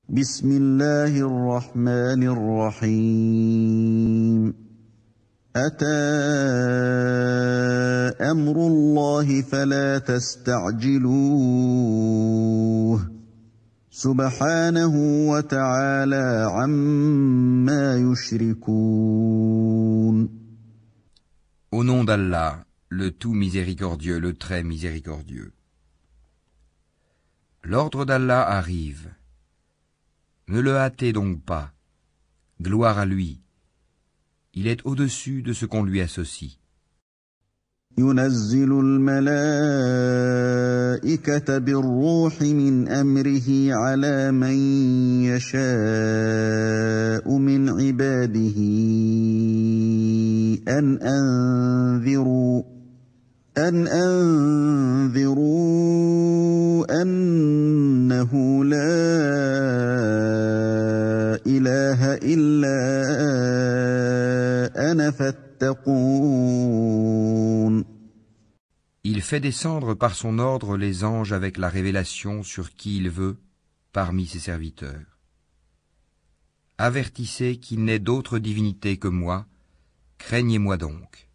بسم الله الرحمن الرحيم أتى أمر الله فلا تستعجلوه سبحانه وتعالى عما يشركون. Au nom d'Allah, le tout miséricordieux, le très miséricordieux. L'ordre d'Allah arrive. Ne le hâtez donc pas. Gloire à lui. Il est au-dessus de ce qu'on lui associe. ينزل الملائكة بالروح من أمره على من يشاء من عباده أن أنذروا أنه لا إله إلا أنا فاتقون. Il fait descendre par son ordre les anges avec la révélation sur qui il veut parmi ses serviteurs. Avertissez qu'il n'est d'autre divinité que moi, craignez-moi donc.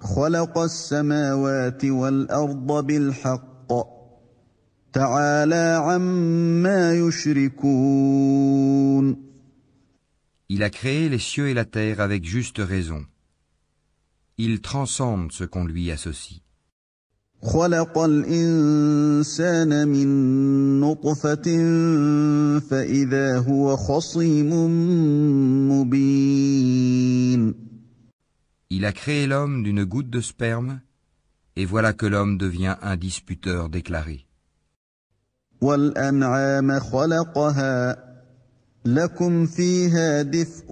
خلق السماوات والأرض بالحق تعالى عما يشركون. Il a créé les cieux et la terre avec juste raison. Il transcende ce qu'on lui associe. خلق الإنسان من نطفة فإذا هو خصيم مبين. Il a créé l'homme d'une goutte de sperme, et voilà que l'homme devient un disputeur déclaré. والأنعام خلقها لكم فيها دفء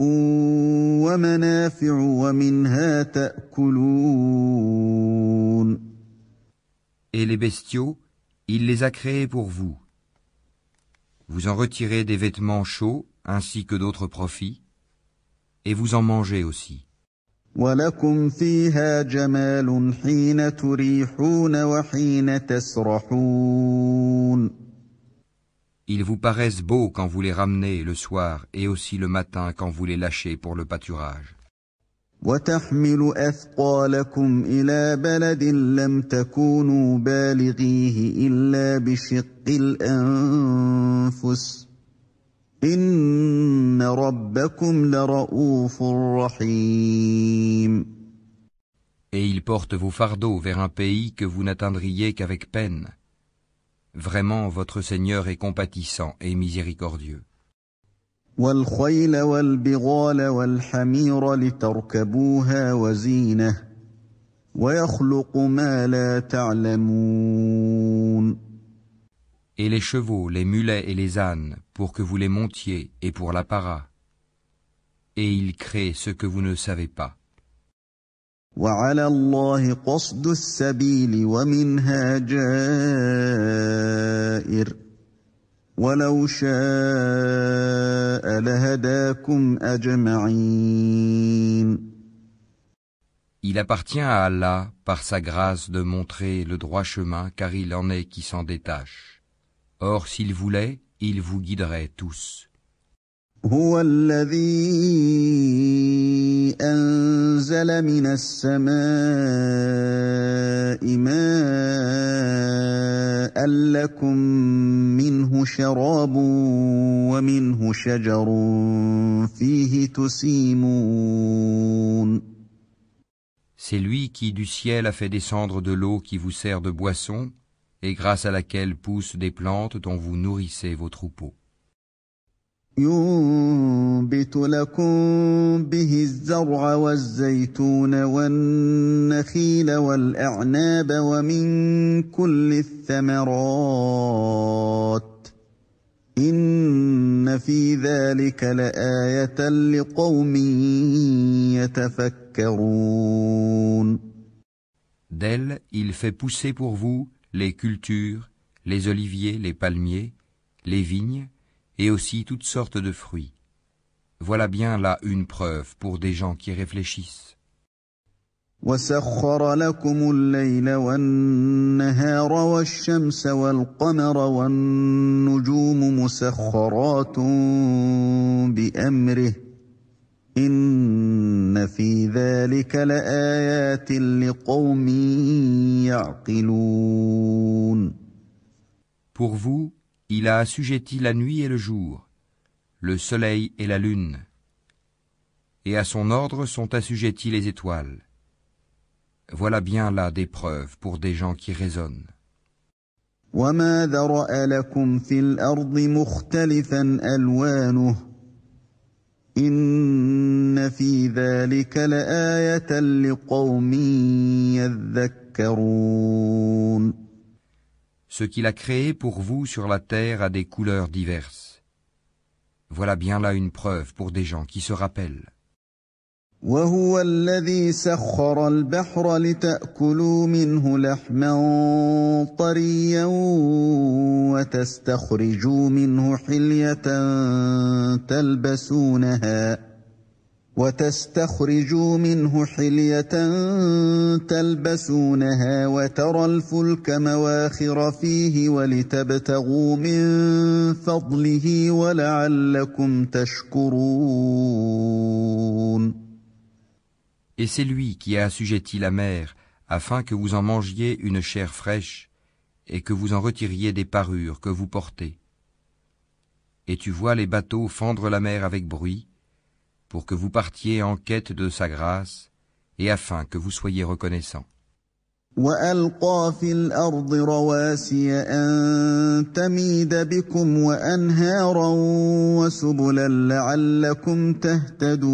ومنافع ومنها تأكلون. Et les bestiaux, il les a créés pour vous. Vous en retirez des vêtements chauds ainsi que d'autres profits, et vous en mangez aussi. ولكم فيها جمال حين تريحون وحين تسرحون. Ils vous paraissent beaux quand vous les ramenez le soir et aussi le matin quand vous les lâchez pour le pâturage. وتحمل أثقالكم إلى بلد لم تكونوا بالغيه إلا بشق الأنفس إن ربكم لرؤوف رحيم. Et ils portent vos fardeaux vers un pays que vous n'atteindriez qu'avec peine. Vraiment, votre Seigneur est compatissant et miséricordieux. والخيل والبغال والحمير لتركبوها وزينة ويخلق ما لا تعلمون. Et les chevaux, les mulets et les ânes, pour que vous les montiez et pour l'apparat. Et il crée ce que vous ne savez pas. وعلى الله قصد السبيل ومنها جائر ولو شاء لهداكم أجمعين. Il appartient à Allah, par sa grâce, de montrer le droit chemin, car il en est qui s'en détachent. Or, s'il voulait, il vous guiderait tous. هو الذي أنزل من السماء ماء لكم منه شراب ومنه شجر فيه تسيمون. C'est lui qui du ciel a fait descendre de l'eau qui vous sert de boisson, et grâce à laquelle poussent des plantes dont vous nourrissez vos troupeaux. ينبت لكم به الزرع والزيتون والنخيل والأعناب ومن كل الثمرات إن في ذلك لآية لقوم يتفكرون. D'elle, il fait pousser pour vous les cultures, les oliviers, les palmiers, les vignes, et aussi toutes sortes de fruits. Voilà bien là une preuve pour des gens qui réfléchissent. وسخر لكم الليل والنهار والشمس والقمر والنجوم مسخرات بأمره إن في ذلك لآيات لقوم يعقلون. Pour vous, il a assujetti la nuit et le jour, le soleil et la lune, et à son ordre sont assujettis les étoiles. Voilà bien là des preuves pour des gens qui raisonnent. وما ذرأ لكم في الأرض مختلفا ألوانه إن في ذلك لآية لقوم يذكرون. Ce qu'il a créé pour vous sur la terre a des couleurs diverses. Voilà bien là une preuve pour des gens qui se rappellent. وهو الذي سخر البحر لتأكلوا منه لحما طريا وتستخرجوا منه حلية تلبسونها وترى الفلك مواخر فيه ولتبتغوا من فضله ولعلكم تشكرون. Et c'est lui qui a assujetti la mer, afin que vous en mangiez une chair fraîche, et que vous en retiriez des parures que vous portez. Et tu vois les bateaux fendre la mer avec bruit, pour que vous partiez en quête de sa grâce, et afin que vous soyez reconnaissants. وَأَلْقَى فِي الْأَرْضِ رَوَاسِيَ أَن تَمِيدَ بِكُمْ وَأَنْهَارًا وَسُبُلًا لَعَلَّكُمْ تَهْتَدُونَ.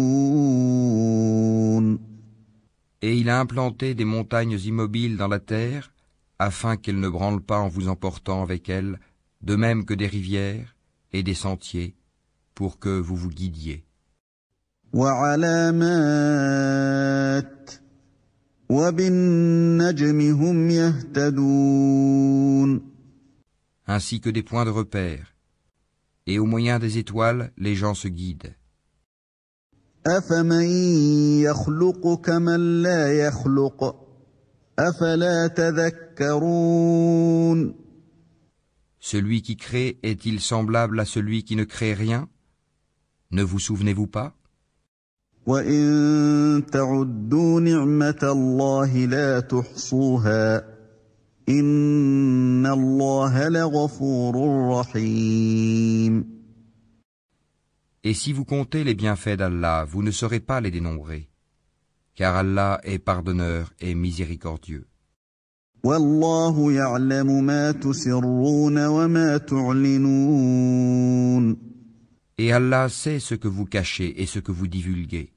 Et il a implanté des montagnes immobiles dans la terre, afin qu'elles ne branlent pas en vous emportant avec elles, de même que des rivières et des sentiers, pour que vous vous guidiez. وَعَلَامَاتٍ وَبِالنَّجْمِ هُمْ يَهْتَدُونَ. Ainsi que des points de repère. Et au moyen des étoiles, les gens se guident. أَفَمَن يَخْلُقُ كَمَن لَّا يَخْلُقُ أَفَلَا تَذَكَّرُونَ. Celui qui crée est-il semblable à celui qui ne crée rien? Ne vous souvenez-vous pas? وَإِن تَعُدُّوا نِعْمَةَ اللَّهِ لَا تُحْصُوهَا إِنَّ اللَّهَ لَغَفُورٌ رَّحِيمٌ. Et si vous comptez les bienfaits d'Allah, vous ne saurez pas les dénombrer, car Allah est pardonneur et miséricordieux. وَاللَّهُ يَعْلَمُ مَا تُسِرُّونَ وَمَا تُعْلِنُونَ. Et Allah sait ce que vous cachez et ce que vous divulguez.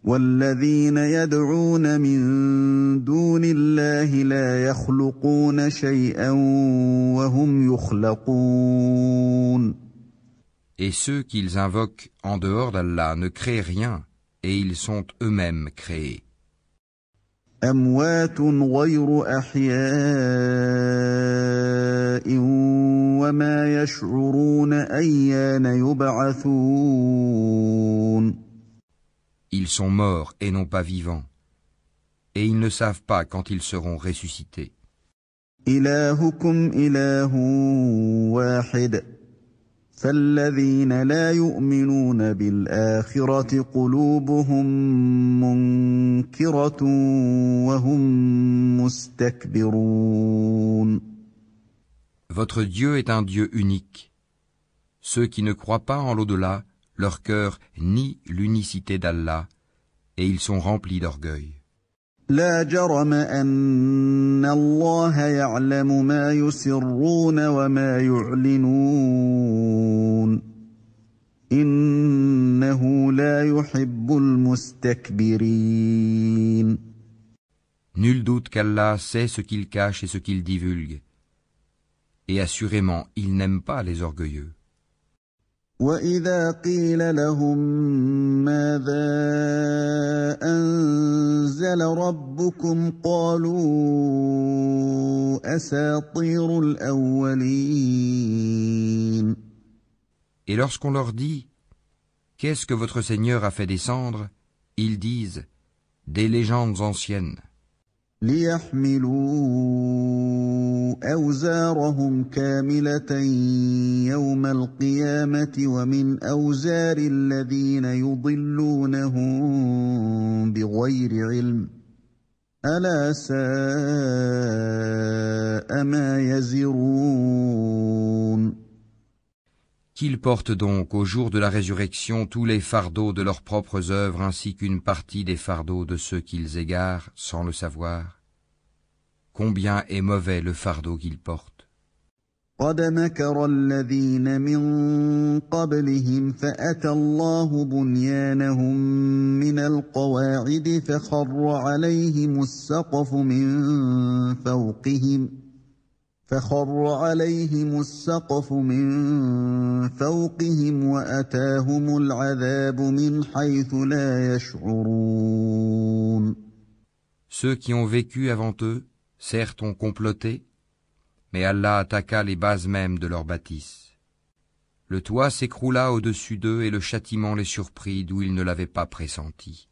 وَالَّذِينَ يَدْعُونَ مِن دُونِ اللَّهِ لَا يَخْلُقُونَ شَيْئًا وَهُمْ يُخْلَقُونَ. Et ceux qu'ils invoquent en dehors d'Allah ne créent rien, et ils sont eux-mêmes créés. أَمْوَاتٌ غَيْرُ أَحْيَاءٍ وَمَا يَشْعُرُونَ أَيَّانَ يُبْعَثُونَ. Ils sont morts et non pas vivants, et ils ne savent pas quand ils seront ressuscités. إِلَٰهُكُمْ إِلَٰهٌ وَاحِدٌ فَالَّذِينَ لَا يُؤْمِنُونَ بِالْآخِرَةِ قُلُوبُهُم مُّنكِرَةٌ وَهُم مُّسْتَكْبِرُونَ. Votre Dieu est un Dieu unique. Ceux qui ne croient pas en l'au-delà, leur cœur nie l'unicité d'Allah, et ils sont remplis d'orgueil. لا جرم أن الله يعلم ما يسرون وما يعلنون إنه لا يحب المستكبرين. Nul doute qu'Allah sait ce qu'il cache et ce qu'il divulgue, et assurément il n'aime pas les orgueilleux. وَإِذَا قِيلَ لَهُم مَّاذَا أَنزَلَ رَبُّكُمْ قَالُوا أَسَاطِيرُ الْأَوَّلِينَ. Et lorsqu'on leur dit « Qu'est-ce que votre Seigneur a fait descendre ?» ils disent « Des légendes anciennes. » ليحملوا أوزارهم كاملة يوم القيامة ومن أوزار الذين يضلونهم بغير علم ألا ساء ما يزرون. Qu'ils portent donc au jour de la résurrection tous les fardeaux de leurs propres œuvres ainsi qu'une partie des fardeaux de ceux qu'ils égarent sans le savoir. Combien est mauvais le fardeau qu'ils portent. قد مكر الذين من قبلهم فأتى الله بنيانهم من القواعد فخر عليهم السقف من فوقهم وأتاهم العذاب من حيث لا يشعرون. Ceux qui ont vécu avant eux, certes ont comploté, mais Allah attaqua les bases mêmes de leur bâtisse. Le toit s'écroula au-dessus d'eux et le châtiment les surprit d'où ils ne l'avaient pas pressenti.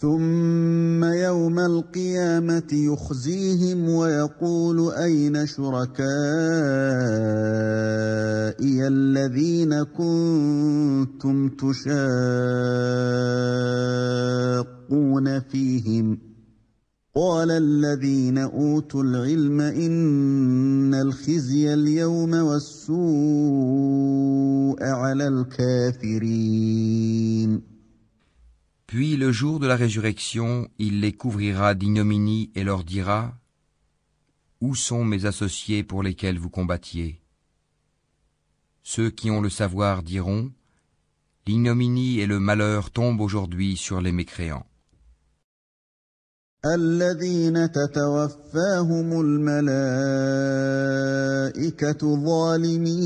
ثم يوم القيامة يخزيهم ويقول أين شركائي الذين كنتم تشاقون فيهم قال الذين أوتوا العلم إن الخزي اليوم والسوء على الكافرين. Puis le jour de la résurrection, il les couvrira d'ignominie et leur dira : Où sont mes associés pour lesquels vous combattiez ? Ceux qui ont le savoir diront : L'ignominie et le malheur tombent aujourd'hui sur les mécréants. الذين تتوفاهم الملائكة ظالمي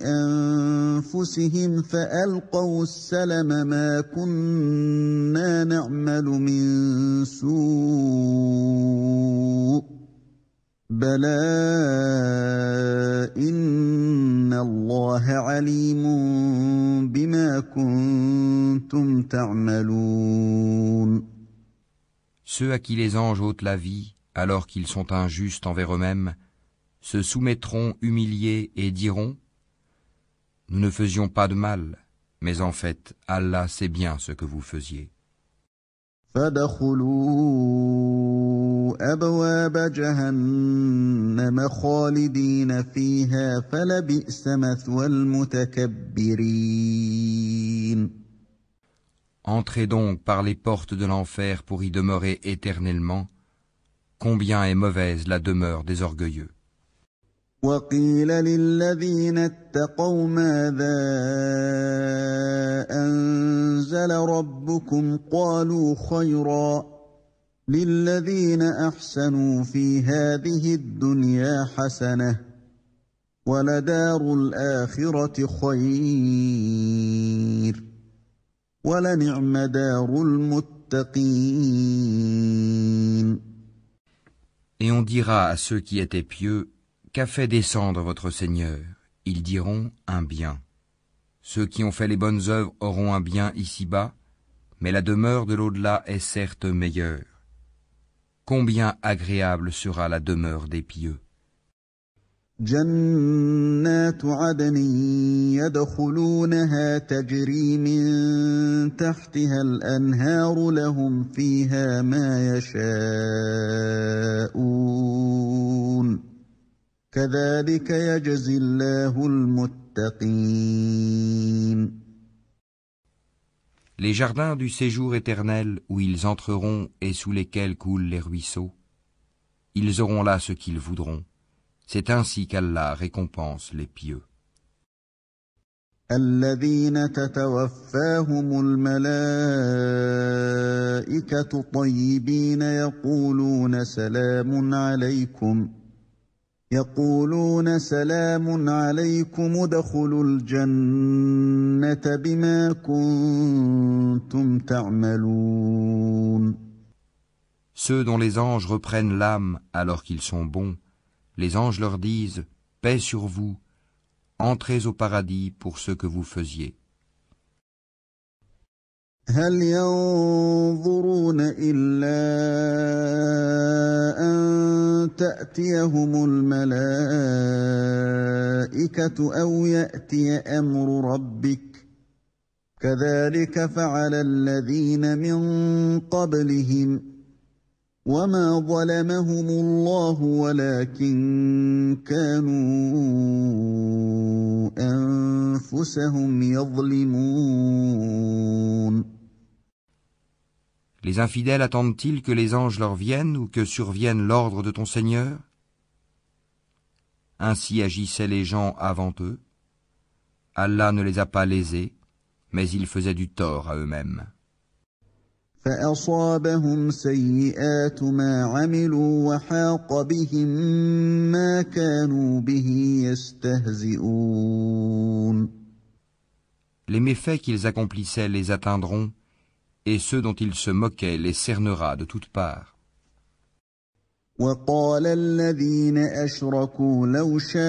أنفسهم فألقوا السلم ما كنا نعمل من سوء بلى إن الله عليم بما كنتم تعملون. Ceux à qui les anges ôtent la vie, alors qu'ils sont injustes envers eux-mêmes, se soumettront humiliés et diront : Nous ne faisions pas de mal, mais en fait, Allah sait bien ce que vous faisiez. فادخلوا أبواب جهنم خالدين فيها فلبئس مثوى المتكبرين. Entrez donc par les portes de l'enfer pour y demeurer éternellement. Combien est mauvaise la demeure des orgueilleux. وقيل للذين اتقوا ماذا أنزل ربكم قالوا خيرا للذين أحسنوا في هذه الدنيا حسنة ولدار الآخرة خير ولنعم دار المتقين. Et on dira à ceux qui étaient pieux : Qu'a fait descendre votre Seigneur ? Ils diront : un bien. Ceux qui ont fait les bonnes œuvres auront un bien ici-bas, mais la demeure de l'au-delà est certes meilleure. Combien agréable sera la demeure des pieux. جنات عدن يدخلونها تجري من تحتها الأنهار لهم فيها ما يشاءون كذلك يجزي الله المتقين. Les jardins du séjour éternel où ils entreront et sous lesquels coulent les ruisseaux, ils auront là ce qu'ils voudront. C'est ainsi qu'Allah récompense les pieux. الذين تتوفاهم الملائكة طيبين يقولون سلام عليكم ادخلوا الجنة بما كنتم تعملون. Ceux dont les anges reprennent l'âme alors qu'ils sont bons, les anges leur disent : Paix sur vous, entrez au paradis pour ce que vous faisiez. هل ينظرون إلا أن تأتيهم الملائكة أو يأتي أمر ربك كذلك فعل الذين من قبلهم وما ظلمهم الله ولكن كانوا أنفسهم يظلمون. Les infidèles attendent-ils que les anges leur viennent ou que survienne l'ordre de ton Seigneur? Ainsi agissaient les gens avant eux. Allah ne les a pas lésés, mais ils faisaient du tort à eux-mêmes. فأصابهم سيئات ما عملوا وحاق بهم ما كانوا به يستهزئون. Les méfaits qu'ils accomplissaient les atteindront, et ceux dont ils se moquaient les cernera de toutes parts. وقال الذين أشركوا لو شاء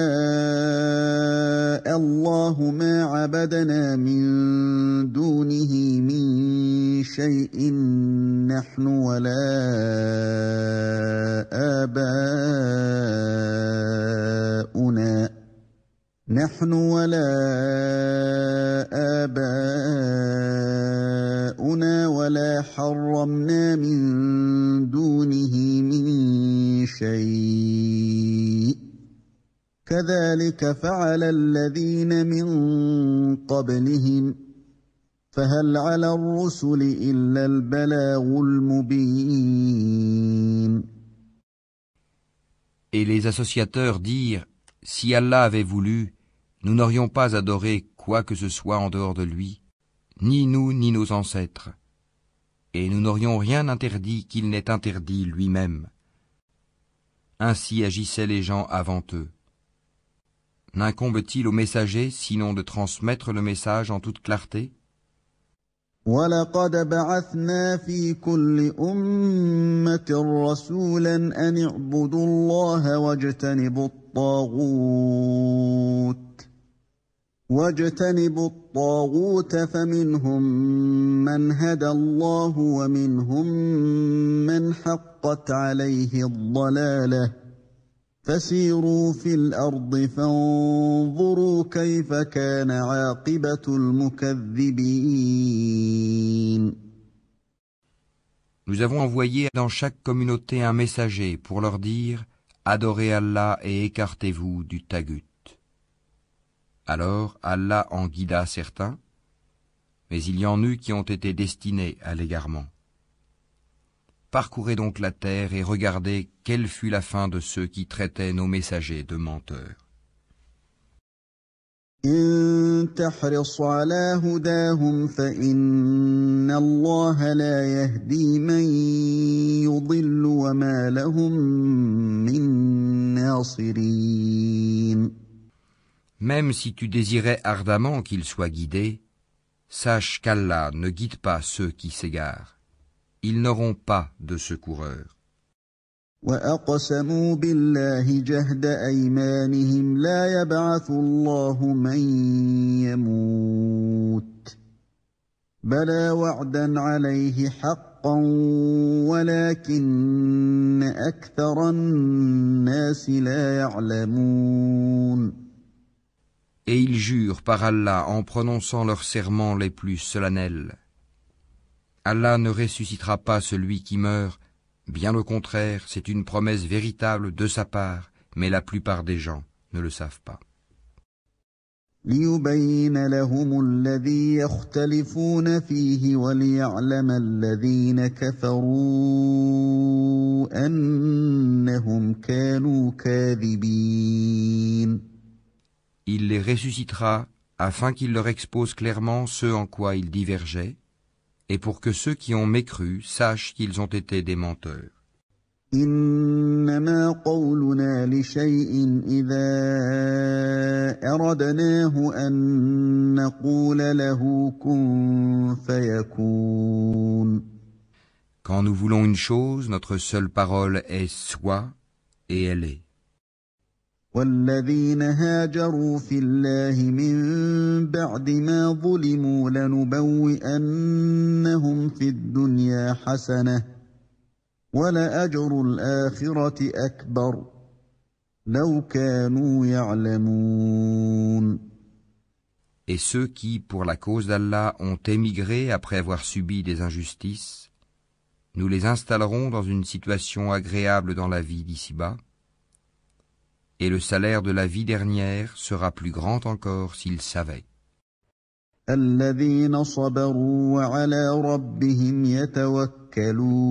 الله ما عبدنا من دونه من شيء نحن ولا آباؤنا ولا حرمنا من دونه من شيء كذلك فعل الذين من قبلهم فهل على الرسل إلا البلاغ المبين. Et les associateurs dirent, si Allah avait voulu, nous n'aurions pas adoré quoi que ce soit en dehors de lui, ni nous ni nos ancêtres, et nous n'aurions rien interdit qu'il n'ait interdit lui-même. Ainsi agissaient les gens avant eux. N'incombe-t-il au messager sinon de transmettre le message en toute clarté? وَلَقَدْ بَعَثْنَا فِي كُلِّ أُمَّةٍ رَّسُولًا أَنِ اعْبُدُوا اللَّهَ واجتنبوا الطاغوت فمنهم من هدى الله ومنهم من حقت عليه الضلالة فسيروا في الأرض فانظروا كيف كان عاقبة المكذبين. Nous avons envoyé dans chaque communauté un messager pour leur dire « Adorez Allah et écartez-vous du tagut ». Alors Allah en guida certains, mais il y en eut qui ont été destinés à l'égarement. Parcourez donc la terre et regardez quelle fut la fin de ceux qui traitaient nos messagers de menteurs. إن تحرص على هداهم فإن الله لا يهدي من يضل وما لهم من ناصرين. Même si tu désirais ardemment qu'ils soient guidés, sache qu'Allah ne guide pas ceux qui s'égarent. Ils n'auront pas de secoureurs. وأقسموا بالله جهد أيمانهم لا يبعث الله من يموت بلى وعدا عليه حقا ولكن أكثر الناس لا يعلمون. Et ils jurent par Allah en prononçant leurs serments les plus solennels. Allah ne ressuscitera pas celui qui meurt, bien au contraire, c'est une promesse véritable de sa part, mais la plupart des gens ne le savent pas. ليبين لهم الذي يختلفون فيه وليعلم الذين كفروا أنهم كانوا كاذبين. Il les ressuscitera afin qu'il leur expose clairement ce en quoi ils divergeaient, et pour que ceux qui ont mécru sachent qu'ils ont été des menteurs. إنما قولنا لشيء إذا أردناه أن نقول له كن فيكون. Quand nous voulons une chose, notre seule parole est « sois » et elle est. والذين هاجروا في الله من بعد ما ظلموا لنبوئنهم في الدنيا حسنة ولأجر الآخرة أكبر لو كانوا يعلمون. Et ceux qui, pour la cause d'Allah, ont émigré après avoir subi des injustices, nous les installerons dans une situation agréable dans la vie d'ici-bas, et le salaire de la vie dernière sera plus grand encore s'ils savaient. الذين صبروا وعلى ربهم يتوكلون.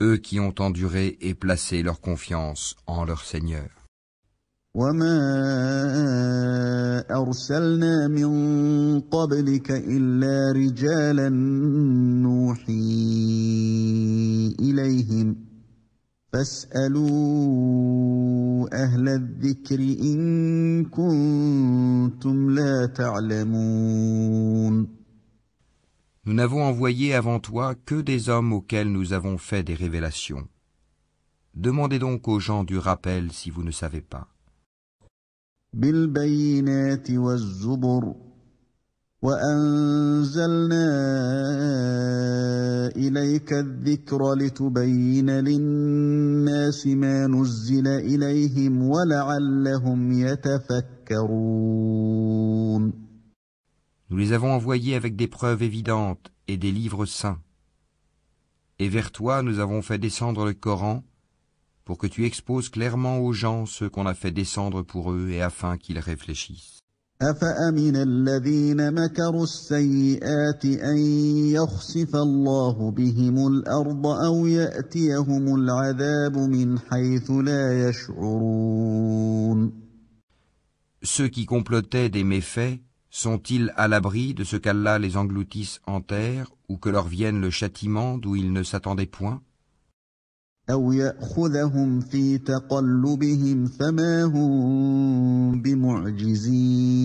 Eux qui ont enduré et placé leur confiance en leur Seigneur. وما أرسلنا من قبلك إلا رجالا نوحي إليهم فاسألوا أهل الذكر إن كنتم لا تعلمون. Nous n'avons envoyé avant toi que des hommes auxquels nous avons fait des révélations. Demandez donc aux gens du rappel si vous ne savez pas. بالبينات والزبر وأنزلنا إليك الذكر لتبين للناس ما نزل إليهم ولعلهم يتفكرون. Nous les avons envoyés avec des preuves évidentes et des livres saints. Et vers toi nous avons fait descendre le Coran pour que tu exposes clairement aux gens ce qu'on a fait descendre pour eux et afin qu'ils réfléchissent. أفأمن الذين مكروا السيئات أن يخسف الله بهم الأرض أو يأتيهم العذاب من حيث لا يشعرون. Ceux qui complotaient des méfaits sont-ils à l'abri de ce qu'Allah les engloutisse en terre ou que leur vienne le châtiment d'où ils ne s'attendaient point? أو يأخذهم في تقلبهم فما هم بمعجزين.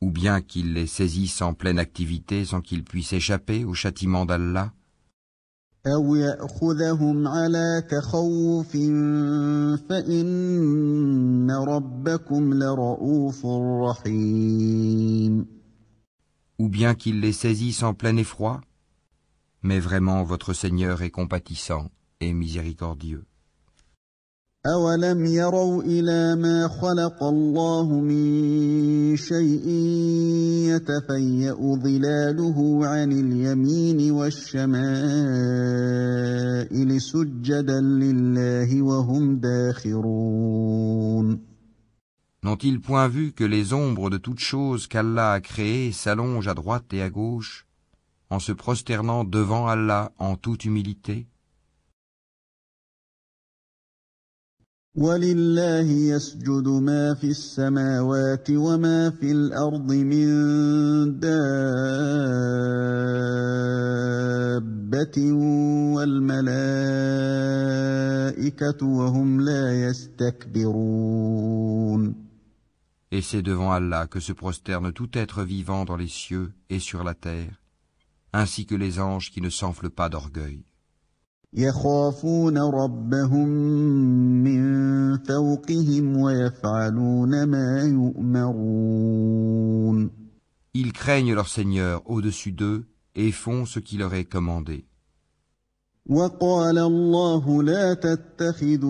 Ou bien qu'ils les saisissent en pleine activité sans qu'ils puissent échapper au châtiment d'Allah? أو يأخذهم على تخوف فإن ربكم لرؤوف رحيم. Ou bien qu'ils les saisissent en plein effroi? Mais vraiment votre Seigneur est compatissant et miséricordieux. أولم يروا إلى ما خلق الله من شيء يتفيأ ظلاله عن اليمين والشمائل سجدا لله وهم داخرون. N'ont-ils point vu que les ombres de toutes choses qu'Allah a créées s'allongent à droite et à gauche, en se prosternant devant Allah en toute humilité? وَلِلَّهِ يَسْجُدُ مَا فِي السَّمَاوَاتِ وَمَا فِي الْأَرْضِ مِن دَابَّةٍ وَالْمَلَائِكَةُ وَهُمْ لَا يَسْتَكْبِرُونَ. Et c'est devant Allah que se prosterne tout être vivant dans les cieux et sur la terre, ainsi que les anges qui ne s'enflent pas d'orgueil. يخافون ربهم من فوقهم ويفعلون ما يؤمرون. Ils craignent leur Seigneur au-dessus d'eux et font ce qui leur est commandé. وقال الله لا تتخذوا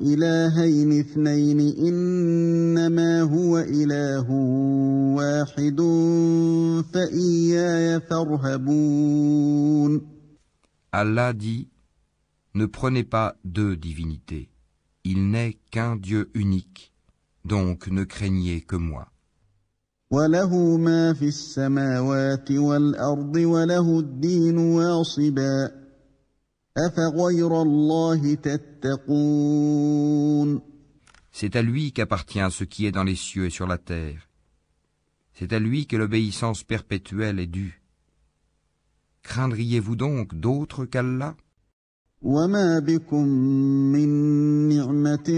إلهين اثنين إنما هو إله واحد فإياي فارهبون. Allah dit, ne prenez pas deux divinités. Il n'est qu'un Dieu unique, donc ne craignez que moi. وله ما في السماوات والأرض وله الدين واصبا أفغير الله تتقون. C'est à lui qu'appartient ce qui est dans les cieux et sur la terre. C'est à lui que l'obéissance perpétuelle est due. Craindriez-vous donc d'autres qu'Allah? وما بكم من نعمة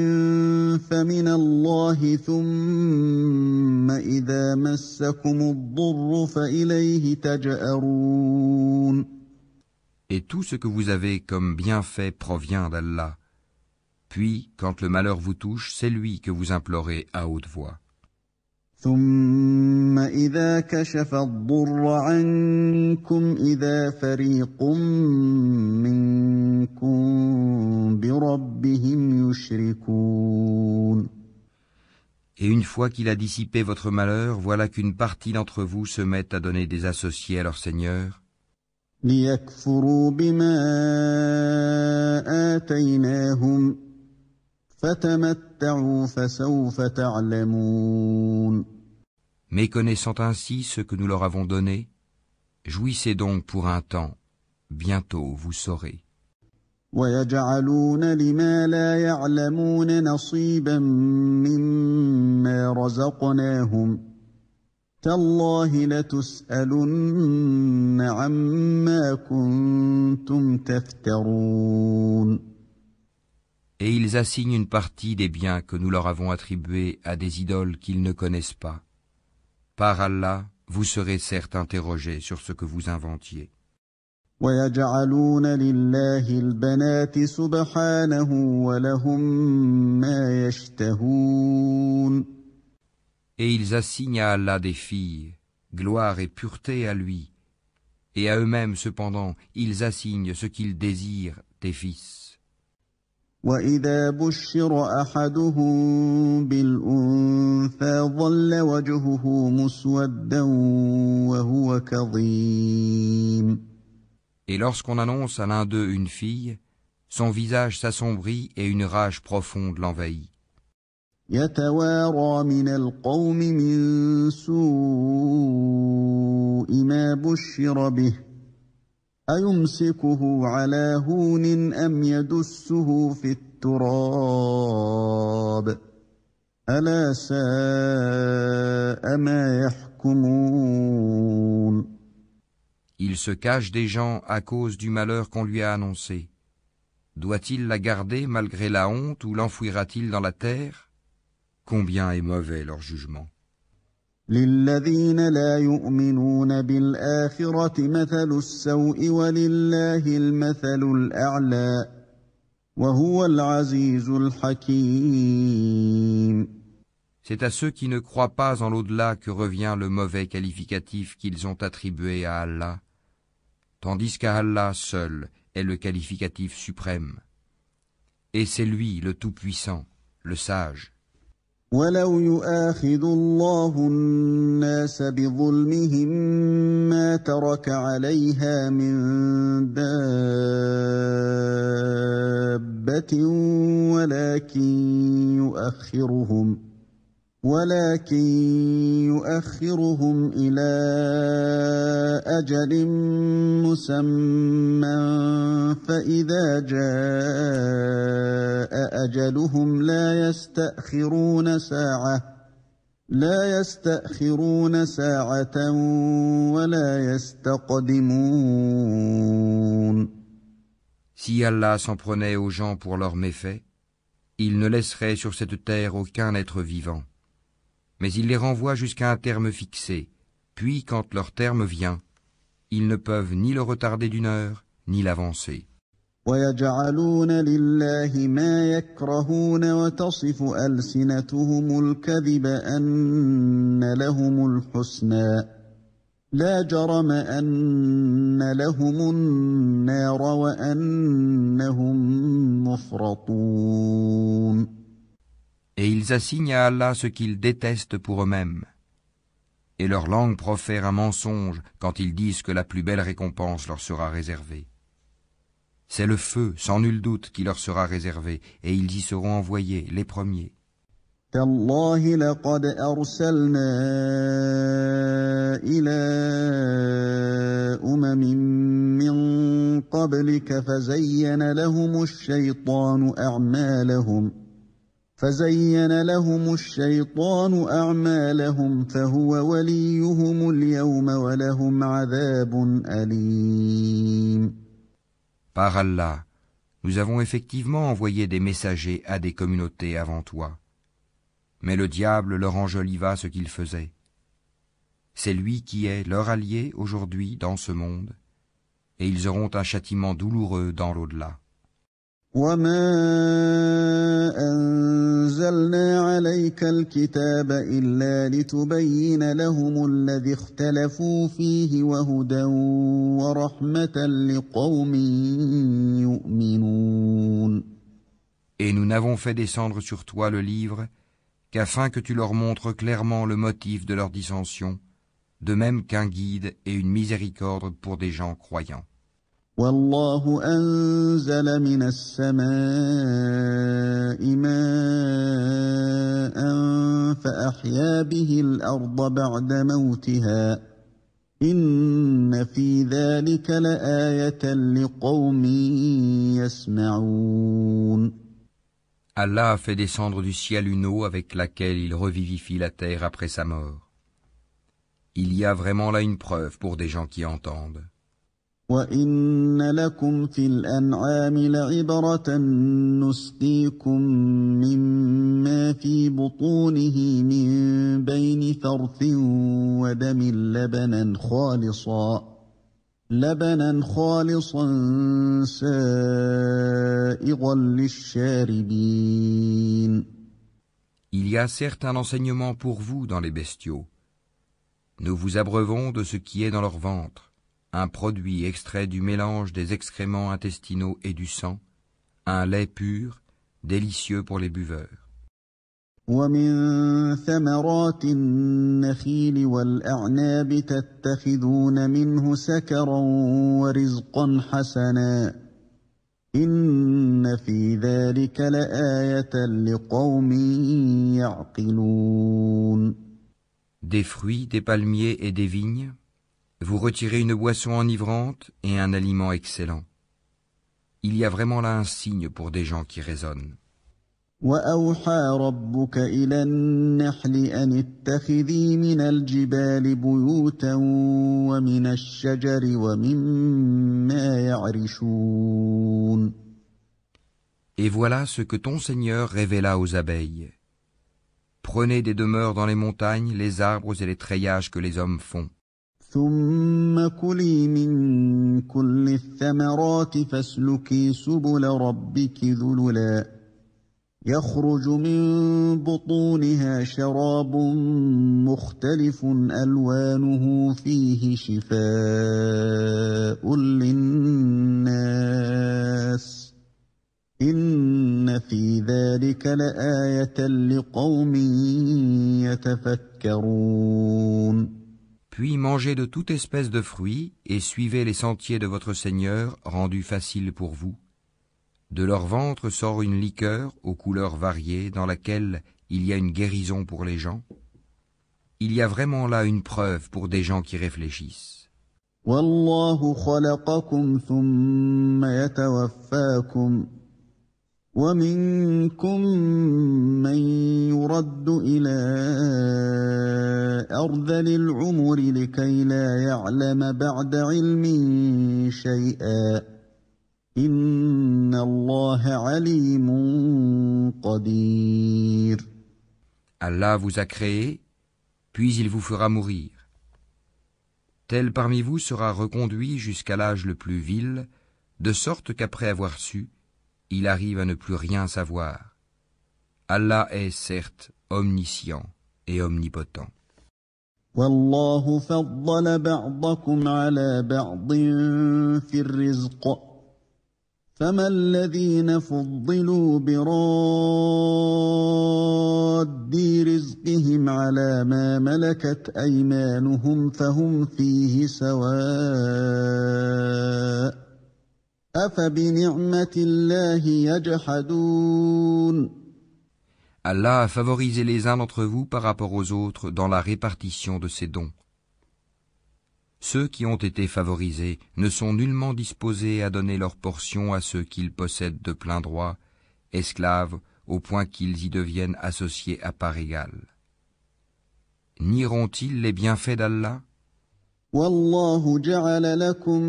فمن الله ثم إذا مسكم الضر فإليه تجأرون. Et tout ce que vous avez comme bienfait provient d'Allah. Puis, quand le malheur vous touche, c'est lui que vous implorez à haute voix. ثم إذا كشف الضر عنكم إذا فريق منكم بربهم يشركون. Et une fois qu'il a dissipé votre malheur, voilà qu'une partie d'entre vous se met à donner des associés à leur Seigneur, ليكفروا بما آتيناهم فتمتعوا فسوف تعلمون. méconnaissant ainsi ce que nous leur avons donné, jouissez donc pour un temps, bientôt vous saurez. ويجعلون لما لا يعلمون نصيبا مما رزقناهم تالله لتسألن عما كنتم تفترون. Et ils assignent une partie des biens que nous leur avons attribués à des idoles qu'ils ne connaissent pas. Par Allah, vous serez certes interrogés sur ce que vous inventiez. ويجعلون لله البنات سبحانه ولهم ما يشتهون. Et ils assignent à Allah des filles, gloire et pureté à lui, et à eux-mêmes cependant, ils assignent ce qu'ils désirent des fils. وإذا بشر أحدهم بالأنثى ظل وجهه مسودا وهو كظيم. Et lorsqu'on annonce à l'un d'eux une fille, son visage s'assombrit et une rage profonde l'envahit. يتوارى من القوم من سوء ما بشر به أيمسكه على هون أم يدسه في التراب ألا ساء ما يحكمون. Il se cache des gens à cause du malheur qu'on lui a annoncé. Doit-il la garder malgré la honte ou l'enfouira-t-il dans la terre? Combien est mauvais leur jugement. للذين لا يؤمنون بالآخرة مثل السوء ولله المثل الأعلى وهو العزيز الحكيم. C'est à ceux qui ne croient pas en l'au-delà que revient le mauvais qualificatif qu'ils ont attribué à Allah, tandis qu'à Allah seul est le qualificatif suprême. Et c'est lui le Tout-Puissant, le Sage. ولو يؤاخذ الله الناس بظلمهم ما ترك عليها من دابة ولكن يؤخرهم إلى أجل مسمى فإذا جاء أجلهم لا يستأخرون ساعة ولا يستقدمون. Si Allah s'en prenait aux gens pour leurs méfaits, il ne laisserait sur cette terre aucun être vivant. Mais il les renvoie jusqu'à un terme fixé, puis quand leur terme vient, ils ne peuvent ni le retarder d'une heure, ni l'avancer. ويجعلون لله ما يكرهون وتصف ألسنتهم الكذب أن لهم الحسنى لا جرم أن لهم النار وأنهم مفرطون. Et ils assignent à Allah ce qu'ils détestent pour eux-mêmes. Et leur langue profère un mensonge quand ils disent que la plus belle récompense leur sera réservée. C'est le feu, sans nul doute, qui leur sera réservé, et ils y seront envoyés, les premiers. تالله لقد أرسلنا إلى من قبلك فزين لهم الشيطان أعمالهم فهو وليهم اليوم ولهم عذاب أليم. Par Allah, nous avons effectivement envoyé des messagers à des communautés avant toi. Mais le diable leur enjoliva ce qu'ils faisaient. C'est lui qui est leur allié aujourd'hui dans ce monde, et ils auront un châtiment douloureux dans l'au-delà. وما أنزلنا عليك الكتاب إلا لتبين لهم الذي اختلفوا فيه وهدى ورحمة لقوم يؤمنون. Et nous n'avons fait descendre sur toi le livre qu'afin que tu leur montres clairement le motif de leur dissension, de même qu'un guide et une miséricorde pour des gens croyants. والله أنزل من السماء ماء فأحيا به الأرض بعد موتها إن في ذلك لآية لقوم يسمعون. Allah a fait descendre du ciel une eau avec laquelle il revivifie la terre après sa mort. Il y a vraiment là une preuve pour des gens qui entendent. وَإِنَّ لَكُمْ فِي الْأَنْعَامِ لَعِبْرَةً نُسْقِيكُم مِّمَّا فِي بُطُونِهِ مِن بَيْنِ فَرْثٍ وَدَمٍ لَبَنًا خَالِصًا سَائِغًا لِّلشَّارِبِينَ. Il y a certes un enseignement pour vous dans les bestiaux. Nous vous abreuvons de ce qui est dans leur ventre, un produit extrait du mélange des excréments intestinaux et du sang, un lait pur, délicieux pour les buveurs. وَمِن ثَمَرَاتِ النَّخِيلِ وَالْأَعْنَابِ تَتَّخِذُونَ مِنْهُ سَكَرًا وَرِزْقًا حَسَنًا إِنَّ فِي ذَلِكَ لَآيَةً لِقَوْمٍ يَعْقِلُونَ. Des fruits, des palmiers et des vignes, vous retirez une boisson enivrante et un aliment excellent. Il y a vraiment là un signe pour des gens qui raisonnent. وَأَوْحَى رَبُّكَ إِلَى النَّحْلِ أَنِ اتَّخِذِي مِنَ الْجِبَالِ بُيُوتًا وَمِنَ الشَّجَرِ وَمِمَّا يَعْرِشُونَ. Et voilà ce que ton Seigneur révéla aux abeilles. Prenez des demeures dans les montagnes, les arbres et les treillages que les hommes font. ثُمَّ كُلِي مِن كُلِّ الثَّمَرَاتِ فَاسْلُكِي سُبُلَ رَبِّكِ ذُلُلًا يَخْرُجُ مِن بُطُونِهَا شَرَابٌ مُخْتَلِفٌ أَلْوَانُهُ فِيهِ شِفَاءٌ لِّلنَّاسِ إِنَّ فِي ذَلِكَ لَآيَةً لِقَوْمٍ يَتَفَكَّرُونَ. Puis mangez de toute espèce de fruits et suivez les sentiers de votre Seigneur rendus faciles pour vous. De leur ventre sort une liqueur aux couleurs variées dans laquelle il y a une guérison pour les gens. Il y a vraiment là une preuve pour des gens qui réfléchissent. وَاللَّهُ خَلَقَكُمْ ثُمَّ يَتَوَفَّاكُمْ وَمِنكُم مَّن يُرَدُّ إِلَىٰ أَرْذَلِ الْعُمُرِ لِكَيْ لَا يَعْلَمَ بَعْدَ عِلْمٍ شَيْئًا إِنَّ اللَّهَ عَلِيمٌ قَدِيرٌ. Allah vous a créé, puis il vous fera mourir. Tel parmi vous sera reconduit jusqu'à l'âge le plus vil, de sorte qu'après avoir su, il arrive à ne plus rien savoir. Allah est certes omniscient et omnipotent. وَاللَّهُ فَضَّلَ بَعْضَكُمْ عَلَى بَعْضٍ فِي الرِّزْقِ فَمَا الَّذِينَ فُضِّلُوا بِرَادِّ رِزْقِهِمْ عَلَى مَا مَلَكَتْ أَيْمَانُهُمْ فَهُمْ فِيهِ سَوَاءٌ أَفَبِنِعْمَةِ اللَّهِ يَجْحَدُونَ. Allah a favorisé les uns d'entre vous par rapport aux autres dans la répartition de ses dons. Ceux qui ont été favorisés ne sont nullement disposés à donner leur portion à ceux qu'ils possèdent de plein droit, esclaves, au point qu'ils y deviennent associés à part égale. Nieront-ils les bienfaits d'Allah? وَاللَّهُ جَعَلَ لَكُم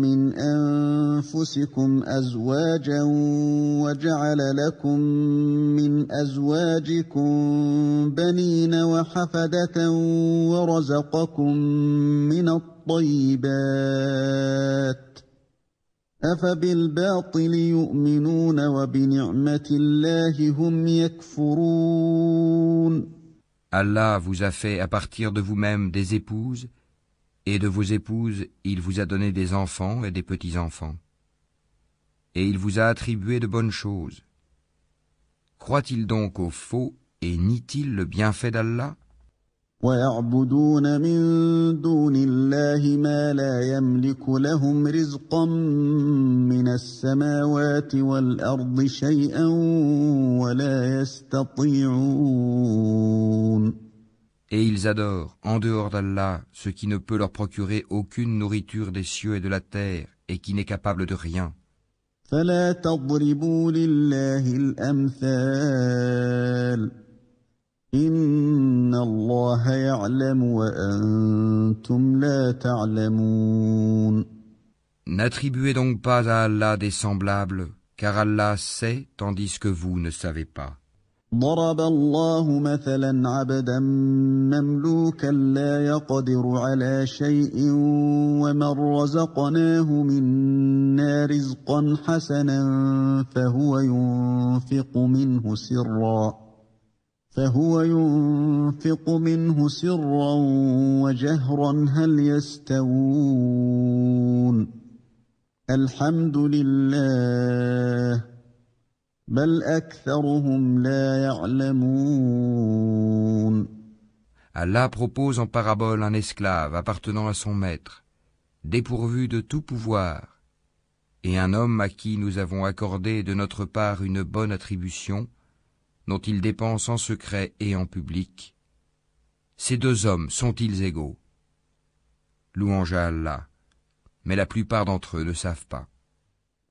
مِّنْ أَنفُسِكُمْ أَزْوَاجًا وَجَعَلَ لَكُم مِّنْ أَزْوَاجِكُم بَنِينَ وَحَفَدَةً وَرَزَقَكُم مِّنَ الطَّيِّبَاتِ أفبالباطل يؤمنون وبنعمة الله هم يكفرون. Allah vous a fait à partir de vous-même des épouses, et de vos épouses il vous a donné des enfants et des petits-enfants. Et il vous a attribué de bonnes choses. Croit-il donc au faux et nie-t-il le bienfait d'Allah? ويعبدون من دون الله ما لا يملك لهم رزقا من السماوات والأرض شيئا ولا يستطيعون. Et ils adorent, en dehors d'Allah, ce qui ne peut leur procurer aucune nourriture des cieux et de la terre, et qui n'est capable de rien. فلا تضربوا لله الأمثال إن الله يعلم وأنتم لا تعلمون. N'attribuez donc pas à Allah des semblables, car Allah sait tandis que vous ne savez pas. ضرب الله مثلا عبدا مملوكا لا يقدر على شيء ومن رزقناه منا رزقا حسنا فهو ينفق منه سرا وجهرا هل يستوون الحمد لله بل أكثرهم لا يعلمون. Allah propose en parabole un esclave appartenant à son maître, dépourvu de tout pouvoir, et un homme à qui nous avons accordé de notre part une bonne attribution, dont il dépense en secret et en public. Ces deux hommes sont-ils égaux? Louange à Allah, mais la plupart d'entre eux ne savent pas.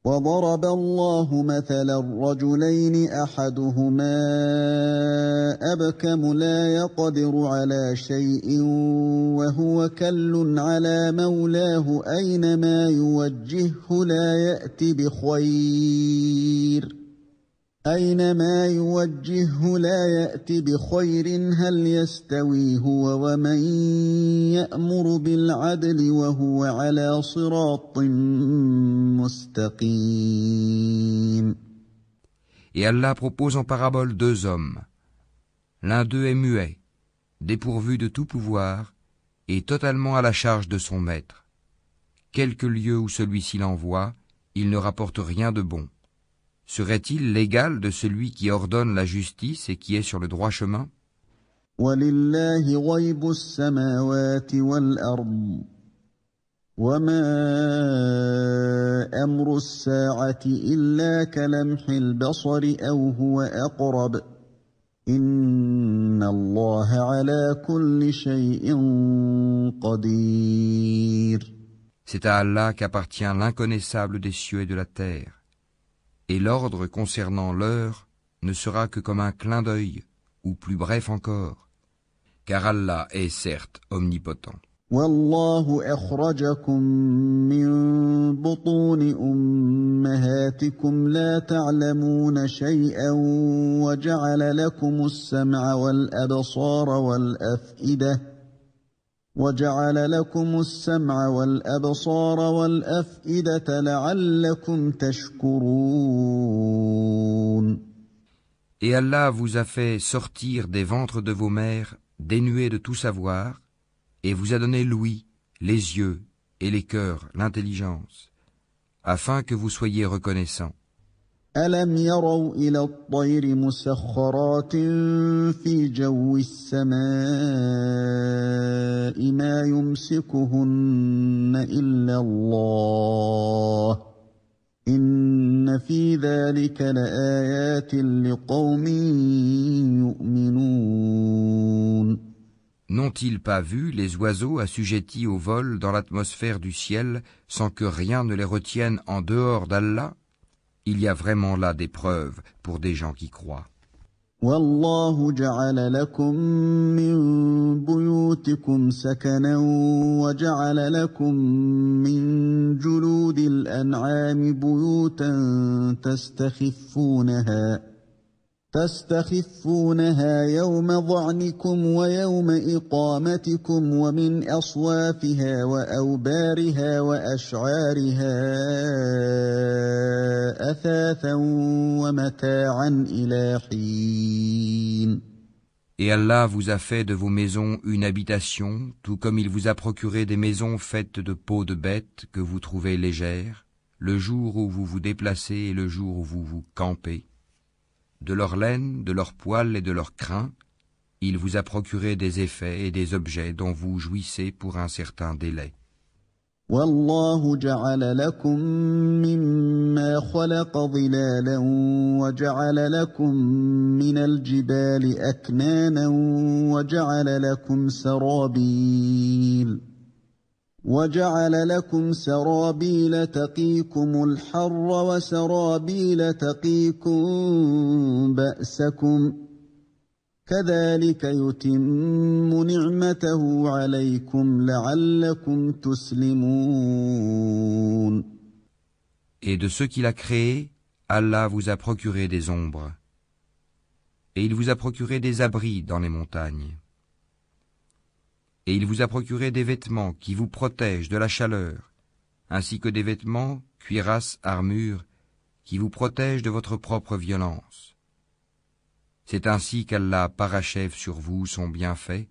وضرب الله مثلا رجلين أحدهما أبكم لا يقدر على شيء وهو كل على مولاه أينما يوجهه لا يأت بخير هل يستوي هو ومن يأمر بالعدل وهو على صراط مستقيم. Et Allah propose en parabole deux hommes. L'un d'eux est muet, dépourvu de tout pouvoir, et totalement à la charge de son maître. Quelque lieu où celui-ci l'envoie, il ne rapporte rien de bon. Serait-il l'égal de celui qui ordonne la justice et qui est sur le droit chemin? وَلِلَّهِ غَيْبُ السَّمَاوَاتِ وَالْأَرْضِ وَمَا أَمْرُ السَّاعَةِ إِلَّا كَلَمْحِ الْبَصَرِ أَوْ هُوَ أَقْرَبُ إِنَّ اللَّهَ عَلَى كُلِّ شَيْءٍ قَدِيرٌ. C'est à Allah qu'appartient l'inconnaissable des cieux et de la terre. Et l'ordre concernant l'heure ne sera que comme un clin d'œil, ou plus bref encore, car Allah est certes omnipotent. والله أخرجكم من بطون أمهاتكم لا تعلمون شيئا وجعل لكم السمع والأبصار والأفئدة لعلكم تشكرون. Et Allah vous a fait sortir des ventres de vos mères dénués de tout savoir, et vous a donné l'ouïe, les yeux et les cœurs, l'intelligence, afin que vous soyez reconnaissants. أَلَمْ يَرَوْا إِلَى الطَّيْرِ مُسَخَّرَاتٍ فِي جَوِّ السَّمَاءِ مَا يُمْسِكُهُنَّ إِلَّا اللَّهُ إِنَّ فِي ذَلِكَ لَآيَاتٍ لِقَوْمٍ يُؤْمِنُونَ. N'ont-ils pas vu les oiseaux assujettis au vol dans l'atmosphère du ciel sans que rien ne les retienne en dehors d'Allah? Il y a vraiment là des preuves pour des gens qui croient. والله جعل لكم من بيوتكم سكنا وجعل لكم من جلود الأنعام بيوتا تستخفونها يوم ظعنكم ويوم إقامتكم ومن أصوافها وأوبارها وأشعارها أثاثا ومتاعا إلى حين. Et Allah vous a fait de vos maisons une habitation, tout comme il vous a procuré des maisons faites de peaux de bêtes que vous trouvez légères, le jour où vous vous déplacez et le jour où vous vous campez. De leur laine, de leur poil et de leur crin, il vous a procuré des effets et des objets dont vous jouissez pour un certain délai. والله جعل لكم مما خلق ظلالا وجعل لكم من الجبال أكنانا وجعل لكم سرابيل تقيكم الحر وسرابيل تقيكم بأسكم كذلك يتم نعمته عليكم لعلكم تسلمون. Et de ceux qu'il a créés, Allah vous a procuré des ombres. Et il vous a procuré des abris dans les montagnes. Et il vous a procuré des vêtements qui vous protègent de la chaleur, ainsi que des vêtements, cuirasses, armures, qui vous protègent de votre propre violence. C'est ainsi qu'Allah parachève sur vous son bienfait.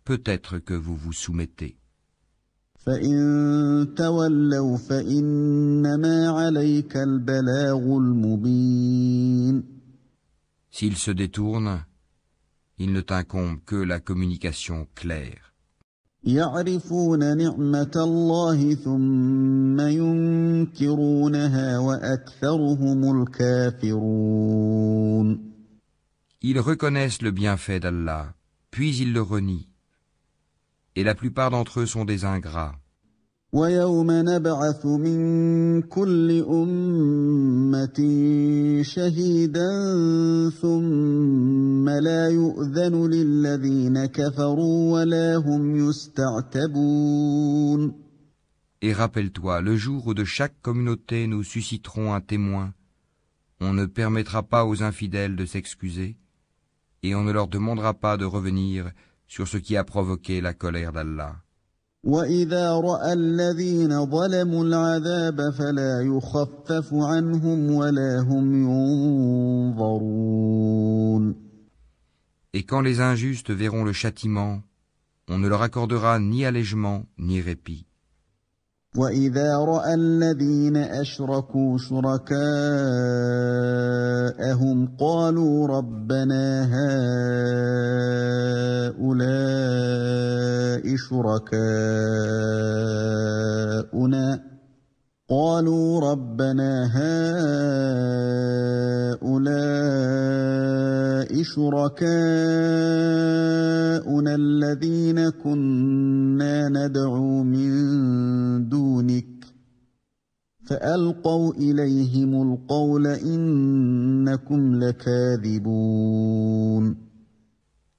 Peut-être que vous vous soumettez. فإن تولوا فإنما عليك البلاغ المبين. S'ils se détournent, il ne t'incombe que la communication claire. يعرفون نعمة الله ثم ينكرونها وأكثرهم الكافرون. Ils reconnaissent le bienfait d'Allah, puis ils le renient. Et la plupart d'entre eux sont des ingrats. ويوم نبعث من كل أمة شهيدا ثم لا يؤذن للذين كفروا ولا هم يستعتبون. Et rappelle-toi, le jour où de chaque communauté nous susciterons un témoin, on ne permettra pas aux infidèles de s'excuser, et on ne leur demandera pas de revenir sur ce qui a provoqué la colère d'Allah. وَإِذَا رَأَى الَّذِينَ ظَلَمُوا الْعَذَابَ فَلَا يُخَفَّفُ عَنْهُمْ وَلَا هُمْ يُنظَرُونَ. Et quand les injustes verront le châtiment, on ne leur accordera ni allègement ni répit. وَإِذَا رَأَى الَّذِينَ أَشْرَكُوا شُرَكَاءَهُمْ قَالُوا رَبَّنَا هَؤُلَاءِ شُرَكَاؤُنَا الَّذِينَ كُنَّا نَدْعُو مِن دُونِكَ فَأَلْقَوْا إِلَيْهِمُ الْقَوْلَ إِنَّكُمْ لَكَاذِبُونَ.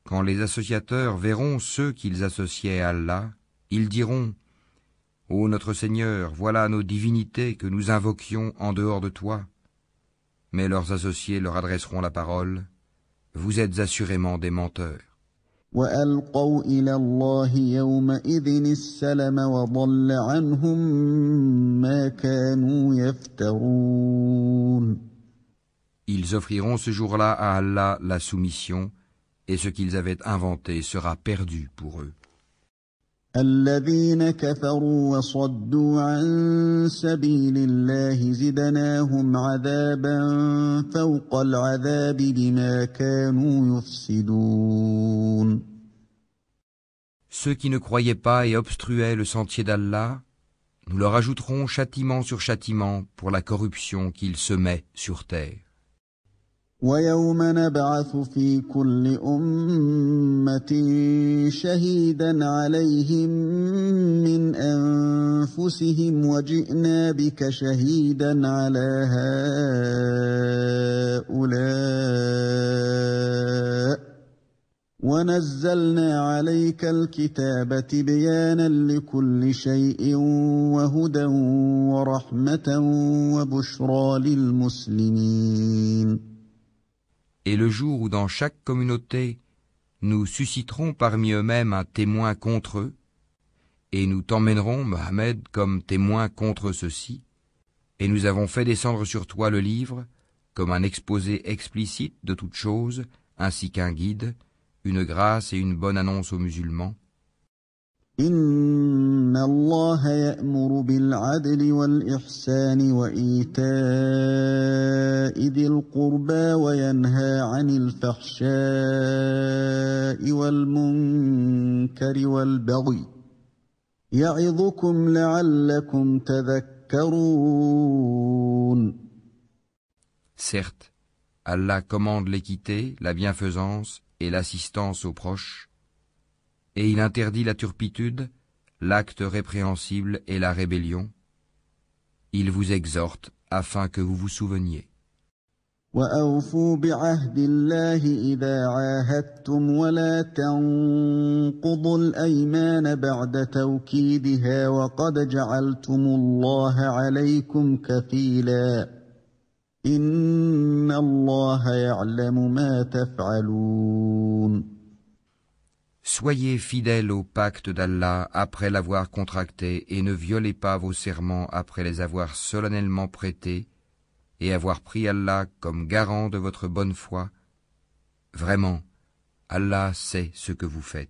Quand les associateurs verront ceux qu'ils associaient à Allah, ils diront: Ô notre Seigneur, voilà nos divinités que nous invoquions en dehors de toi. Mais leurs associés leur adresseront la parole: Vous êtes assurément des menteurs. وَأَلْقَوْا إِلَى اللَّهِ يَوْمَئِذٍ السَّلَمَ وَضَلَّ عَنْهُمْ مَا كَانُوا يَفْتَرُونَ. Ils offriront ce jour-là à Allah la soumission, et ce qu'ils avaient inventé sera perdu pour eux. الذين كفروا وصدوا عن سبيل الله زدناهم عذابا فوق العذاب بما كانوا يفسدون. Ceux qui ne croyaient pas et obstruaient le sentier d'Allah, nous leur ajouterons châtiment sur châtiment pour la corruption qu'ils semaient sur terre. ويوم نبعث في كل أمة شهيدا عليهم من أنفسهم وجئنا بك شهيدا على هؤلاء ونزلنا عليك الكتاب تبيانا لكل شيء وهدى ورحمة وبشرى للمسلمين. Et le jour où dans chaque communauté, nous susciterons parmi eux-mêmes un témoin contre eux, et nous t'emmènerons, Mohammed, comme témoin contre ceux-ci, et nous avons fait descendre sur toi le livre, comme un exposé explicite de toutes choses, ainsi qu'un guide, une grâce et une bonne annonce aux musulmans. إن الله يأمر بالعدل والإحسان وإيتاء ذي القربى وينهى عن الفحشاء والمنكر والبغي يعظكم لعلكم تذكرون. Certes, Allah commande l'équité, la bienfaisance et l'assistance aux proches, et il interdit la turpitude, l'acte répréhensible et la rébellion. Il vous exhorte afin que vous vous souveniez. وأوفوا بعهد الله إذا عاهدتم ولا تنقضوا الأيمان بعد توكيدها وقد جعلتم الله عليكم كفيلا إن الله يعلم ما تفعلون. Soyez fidèles au pacte d'Allah après l'avoir contracté et ne violez pas vos serments après les avoir solennellement prêtés et avoir pris Allah comme garant de votre bonne foi. Vraiment, Allah sait ce que vous faites.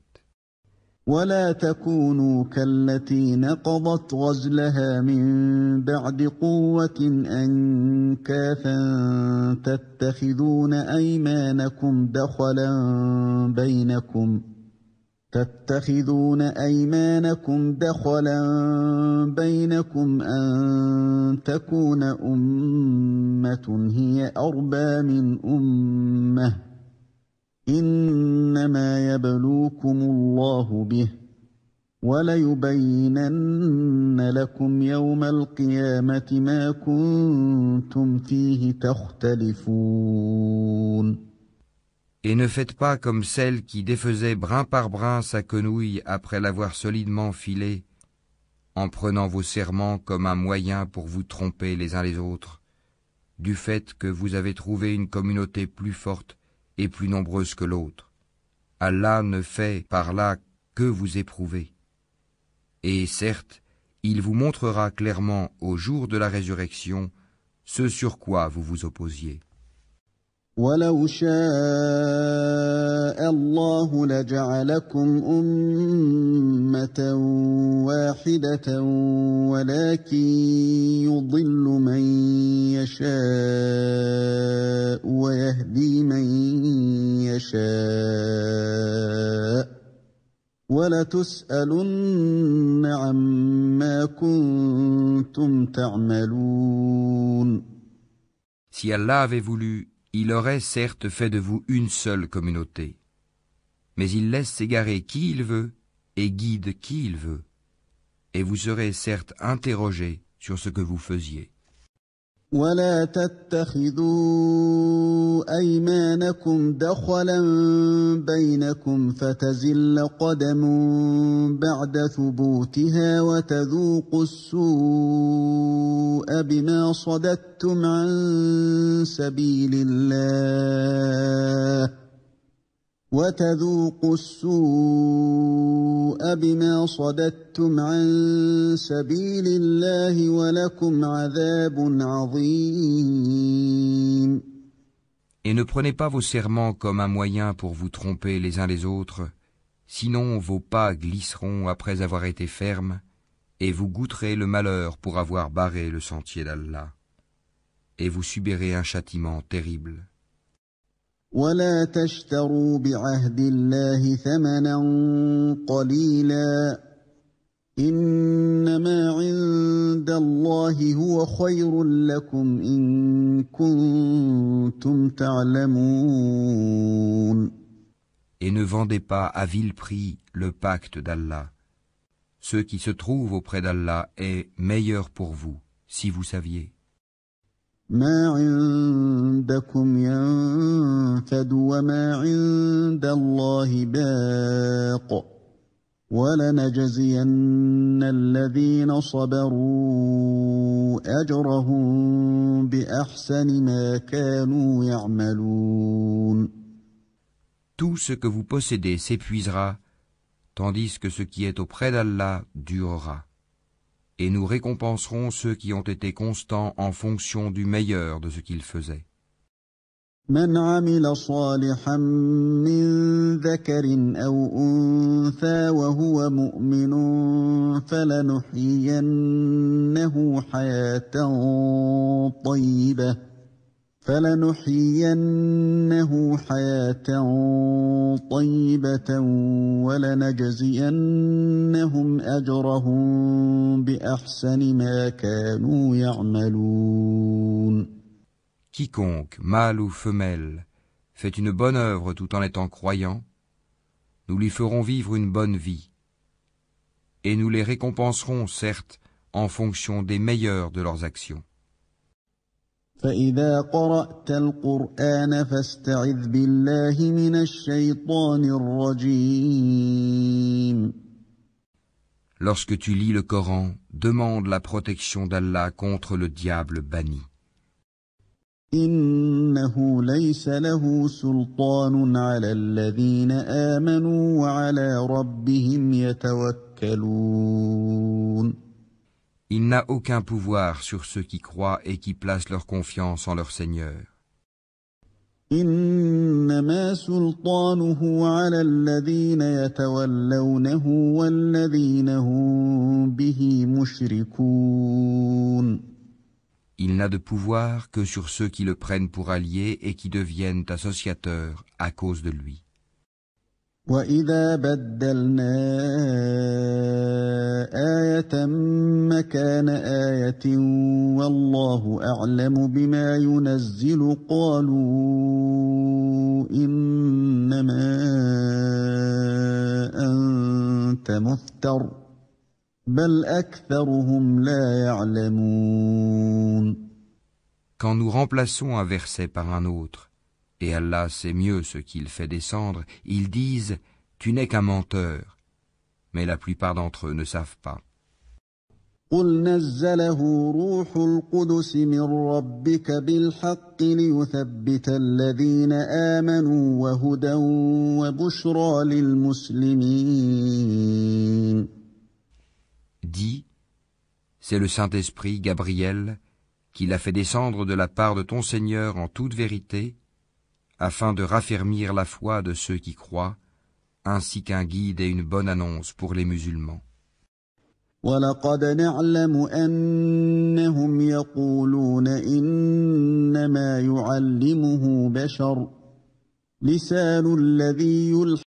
ولا تكونوا كالتي نقضت غزلها من بعد قوة أنكاثا تتخذون أيمانكم دخلا بينكم أن تكون أمة هي أربى من أمة إنما يبلوكم الله به وليبينن لكم يوم القيامة ما كنتم فيه تختلفون. Et ne faites pas comme celle qui défaisait brin par brin sa quenouille après l'avoir solidement filée, en prenant vos serments comme un moyen pour vous tromper les uns les autres, du fait que vous avez trouvé une communauté plus forte et plus nombreuse que l'autre. Allah ne fait par là que vous éprouver. Et certes, il vous montrera clairement au jour de la résurrection ce sur quoi vous vous opposiez. ولو شاء الله لجعلكم أمة واحدة ولكن يضل من يشاء ويهدي من يشاء ولتسألن عما كنتم تعملون. Si Allah avait voulu, il aurait certes fait de vous une seule communauté. Mais il laisse s'égarer qui il veut et guide qui il veut. Et vous serez certes interrogés sur ce que vous faisiez. ولا تتخذوا أيمانكم دخلا بينكم فتزل قدم بعد ثبوتها وتذوقوا السوء بما صددتم عن سبيل الله ولكم عذاب عظيم. Et ne prenez pas vos serments comme un moyen pour vous tromper les uns les autres, sinon vos pas glisseront après avoir été fermes, et vous goûterez le malheur pour avoir barré le sentier d'Allah, et vous subirez un châtiment terrible. ولا تشتروا بعهد الله ثمنا قليلا إنما عند الله هو خير لكم إن كنتم تعلمون. Et ne vendez pas à vil prix le pacte d'Allah. Ce qui se trouve auprès d'Allah est meilleur pour vous, si vous saviez. ما عندكم ينفد وما عند الله باق وَلَنَجْزِيَنَّ الَّذِينَ صَبَرُوا أَجْرَهُم بِأَحْسَنِ مَا كَانُوا يَعْمَلُونَ. Tout ce que vous possédez s'épuisera, tandis que ce qui est auprès d'Allah durera. Et nous récompenserons ceux qui ont été constants en fonction du meilleur de ce qu'ils faisaient. من عمل صالحا من ذكر أو أنثى وهو مؤمن فلنحيينه حياة طيبة ولنجزينهم أجرهم بأحسن ما كانوا يعملون. Quiconque, mâle ou femelle, fait une bonne œuvre tout en étant croyant, nous lui ferons vivre une bonne vie, et nous les récompenserons, certes, en fonction des meilleurs de leurs actions. فإذا قرأت القرآن فاستعذ بالله من الشيطان الرجيم. Lorsque tu lis le Coran, demande la protection d'Allah contre le diable banni. إنه ليس له سلطان على الذين آمنوا وعلى ربهم يتوكلون. Il n'a aucun pouvoir sur ceux qui croient et qui placent leur confiance en leur Seigneur. إنما سلطانه على الذين يتولونه والذين هم به مشركون. Il n'a de pouvoir que sur ceux qui le prennent pour allié et qui deviennent associateurs à cause de lui. وَإِذَا بَدَّلْنَا آيَةً مَّكَانَ آيَةٍ وَاللَّهُ أَعْلَمُ بِمَا يُنَزِّلُ قَالُوا إِنَّمَا أَنتَ مُفْتَرٍ بَلْ أَكْثَرُهُمْ لَا يَعْلَمُونَ. Quand nous remplaçons un verset par un autre, et Allah sait mieux ce qu'il fait descendre, ils disent « Tu n'es qu'un menteur », mais la plupart d'entre eux ne savent pas. قُلْ نَزَّلَهُ رُوحُ الْقُدُسِ مِنْ رَبِّكَ بِالْحَقِّ لِيُثَبِّتَ الَّذِينَ آمَنُوا وَهُدًى وَبُشْرَى لِلْمُسْلِمِينَ. Dis, c'est le Saint-Esprit, Gabriel, qui l'a fait descendre de la part de ton Seigneur en toute vérité, afin de raffermir la foi de ceux qui croient, ainsi qu'un guide et une bonne annonce pour les musulmans. وَلَقَدْ نَعْلَمُ أَنَّهُمْ يَقُولُونَ إِنَّمَا يُعَلِّمُهُ بَشَرٌ لِسَانُ الَّذِي يُلْحِدُ